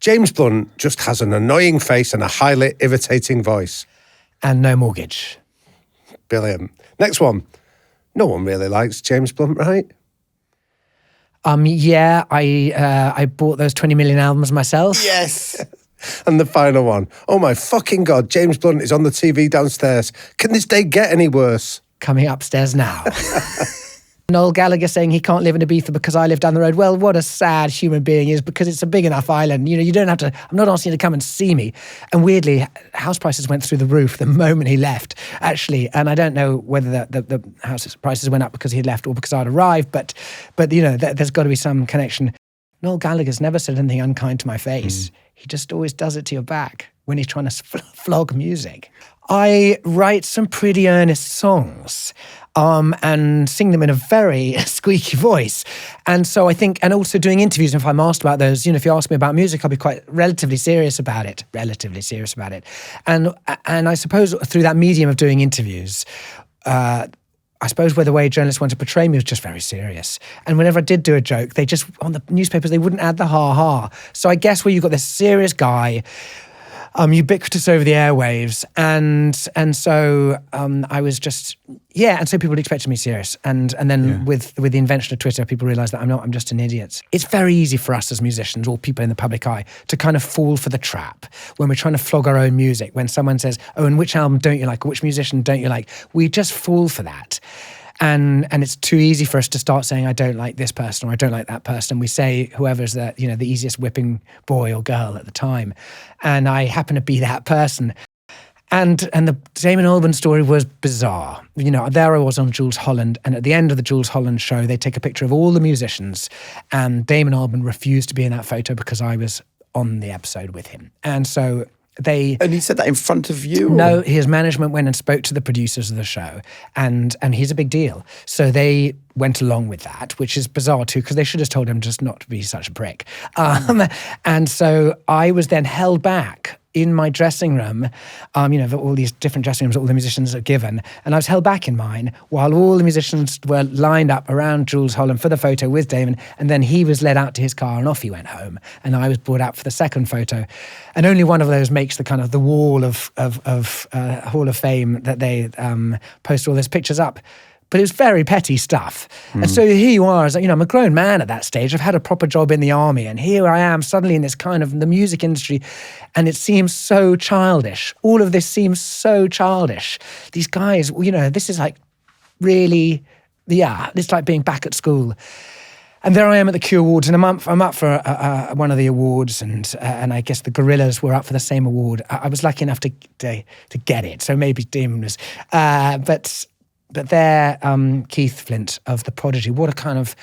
James Blunt just has an annoying face and a highly irritating voice. And no mortgage. Brilliant. Next one. No one really likes James Blunt, right? Yeah, I bought those 20 million albums myself. Yes. And the final one. Oh my fucking God, James Blunt is on the TV downstairs. Can this day get any worse? Coming upstairs now. Noel Gallagher saying he can't live in Ibiza because I live down the road. Well, what a sad human being he is, because it's a big enough island. You know, you don't have to, I'm not asking you to come and see me. And weirdly, house prices went through the roof the moment he left, actually. And I don't know whether the house prices went up because he'd left or because I'd arrived, but you know, there's got to be some connection. Noel Gallagher's never said anything unkind to my face. He just always does it to your back when he's trying to flog music. I write some pretty earnest songs and sing them in a very squeaky voice. And so I think, and also doing interviews, and if I'm asked about those, you know, if you ask me about music, I'll be quite relatively serious about it. And I suppose through that medium of doing interviews, I suppose where the way journalists want to portray me was just very serious. And whenever I did do a joke, they just, on the newspapers, they wouldn't add the ha-ha. So I guess where you've got this serious guy, ubiquitous over the airwaves, and so I was just, and so people expected me serious, and then with the invention of Twitter, people realised that I'm just an idiot. It's very easy for us as musicians or people in the public eye to kind of fall for the trap when we're trying to flog our own music. When someone says, "Oh, and which album don't you like, or which musician don't you like?" we just fall for that. And it's too easy for us to start saying, I don't like this person or I don't like that person. We say whoever's the easiest whipping boy or girl at the time. And I happen to be that person. And the Damon Albarn story was bizarre. You know, there I was on Jools Holland, and at the end of the Jools Holland show, they take a picture of all the musicians, and Damon Albarn refused to be in that photo because I was on the episode with him. And so And he said that in front of you? No, his management went and spoke to the producers of the show, and he's a big deal. So they went along with that, which is bizarre too, because they should have told him just not to be such a prick. And so I was then held back in my dressing room, all these different dressing rooms that all the musicians are given, and I was held back in mine while all the musicians were lined up around Jools Holland for the photo with Damon, and then he was led out to his car and off he went home, and I was brought out for the second photo, and only one of those makes the kind of the wall of Hall of Fame that they post all those pictures up. But it was very petty stuff. And so here you are, I'm a grown man at that stage. I've had a proper job in the army, and here I am suddenly in this kind of the music industry, and it seems so childish. All of this seems so childish. These guys, this is like really, it's like being back at school. And there I am at the Q Awards, and I'm up for one of the awards, and I guess the Gorillaz were up for the same award. I was lucky enough to get it, so maybe Damon was, But there, Keith Flint of The Prodigy, what a kind of,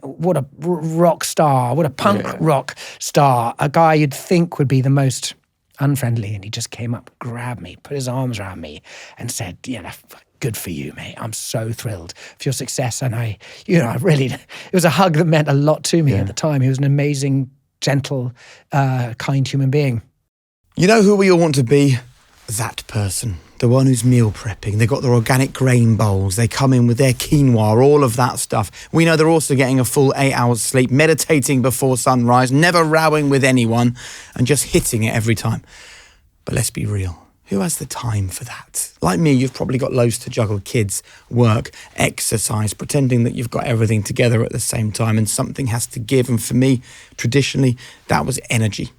what a rock star, what a punk rock star, a guy you'd think would be the most unfriendly, and he just came up, grabbed me, put his arms around me and said, good for you, mate. I'm so thrilled for your success. And I really, it was a hug that meant a lot to me at the time. He was an amazing, gentle, kind human being. You know who we all want to be? That person. The one who's meal prepping. They've got their organic grain bowls. They come in with their quinoa, all of that stuff. We know they're also getting a full 8 hours sleep, meditating before sunrise, never rowing with anyone, and just hitting it every time. But let's be real. Who has the time for that? Like me, you've probably got loads to juggle: kids, work, exercise, pretending that you've got everything together at the same time, and something has to give. And for me, traditionally, that was energy.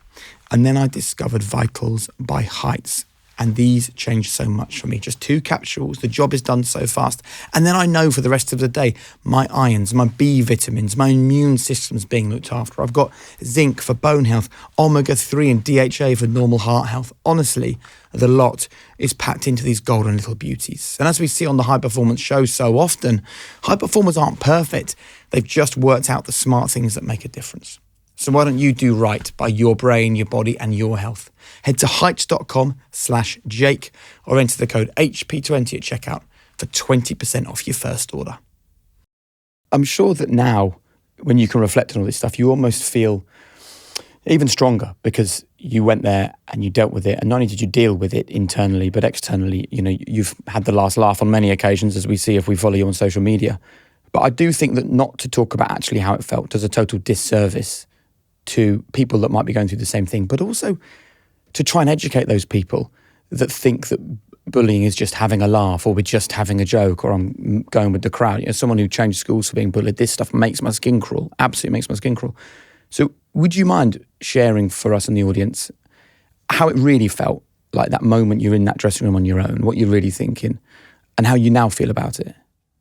And then I discovered Vitals by Heights. And these changed so much for me. Just 2 capsules, the job is done so fast. And then I know for the rest of the day, my irons, my B vitamins, my immune system's being looked after. I've got zinc for bone health, omega-3 and DHA for normal heart health. Honestly, the lot is packed into these golden little beauties. And as we see on the High Performance show so often, high performers aren't perfect. They've just worked out the smart things that make a difference. So why don't you do right by your brain, your body and your health? Head to heights.com/Jake or enter the code HP20 at checkout for 20% off your first order. I'm sure that now, when you can reflect on all this stuff, you almost feel even stronger because you went there and you dealt with it. And not only did you deal with it internally, but externally, you've had the last laugh on many occasions, as we see if we follow you on social media. But I do think that not to talk about actually how it felt does a total disservice to people that might be going through the same thing, but also to try and educate those people that think that bullying is just having a laugh, or we're just having a joke, or I'm going with the crowd. You know, someone who changed schools for being bullied, this stuff makes my skin crawl, absolutely makes my skin crawl. So would you mind sharing for us in the audience how it really felt, like that moment you're in that dressing room on your own, what you're really thinking, and how you now feel about it?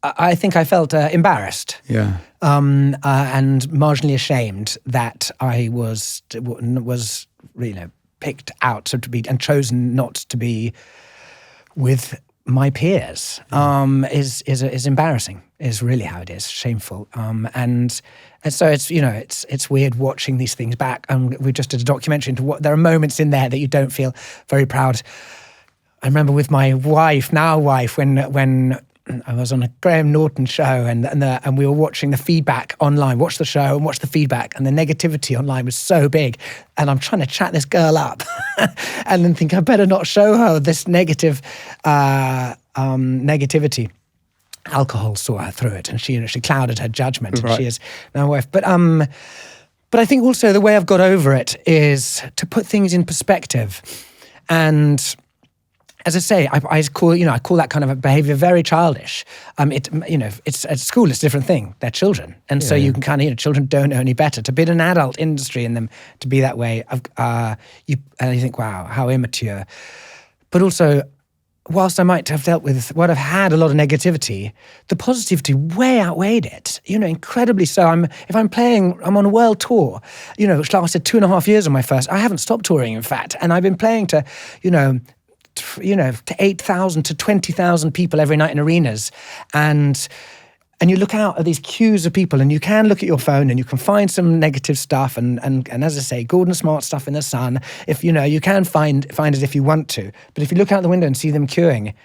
I think I felt embarrassed, and marginally ashamed that I was picked out so to be and chosen not to be with my peers. Is embarrassing. Is really how it is. Shameful. And so it's weird watching these things back. And we just did a documentary into what there are moments in there that you don't feel very proud. I remember with my wife, now wife, when I was on a Graham Norton show and we were watching the feedback online, watch the show and watch the feedback, and the negativity online was so big. And I'm trying to chat this girl up and then think I better not show her this negativity. Alcohol saw her through it, and she clouded her judgment. Right. And she is now a wife. But I think also the way I've got over it is to put things in perspective. And as I say, I call that kind of a behaviour very childish. It's at school, it's a different thing. They're children, and so you can kind of, children don't know any better. To be in an adult industry and them to be that way, and you think, wow, how immature. But also, whilst I might have dealt with what I've had a lot of negativity, the positivity way outweighed it. Incredibly so. I'm on a world tour, which lasted 2.5 years on my first. I haven't stopped touring, in fact, and I've been playing to, to 8,000 to 20,000 people every night in arenas. And you look out at these queues of people, and you can look at your phone and you can find some negative stuff and as I say, Gordon Smart stuff in the sun. If you can find it if you want to. But if you look out the window and see them queuing,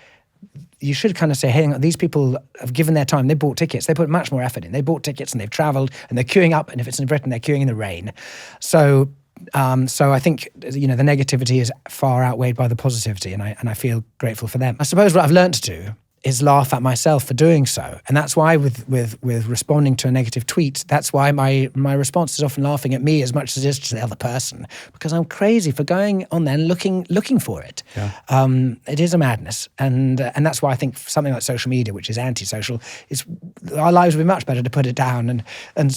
you should kind of say, hey, these people have given their time. They bought tickets. They put much more effort in. They bought tickets and they've travelled and they're queuing up. And if it's in Britain, they're queuing in the rain. So I think the negativity is far outweighed by the positivity, and I feel grateful for them. I suppose what I've learned to do is laugh at myself for doing so, and that's why with responding to a negative tweet, that's why my response is often laughing at me as much as it is to the other person, because I'm crazy for going on there and looking for it. Yeah. It is a madness, and that's why I think something like social media, which is antisocial, our lives would be much better to put it down and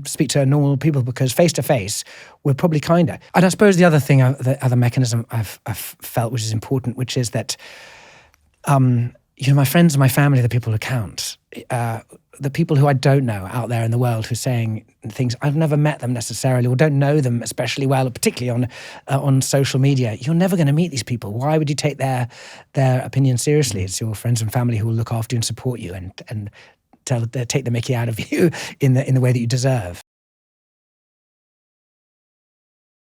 speak to normal people, because face to face we're probably kinder. And I suppose the other mechanism I've felt, which is important, which is that my friends and my family, the people who count, the people who I don't know out there in the world who are saying things, I've never met them necessarily or don't know them especially well, or particularly on social media. You're never going to meet these people. Why would you take their opinion seriously? It's your friends and family who will look after you and support you and take the mickey out of you in the way that you deserve.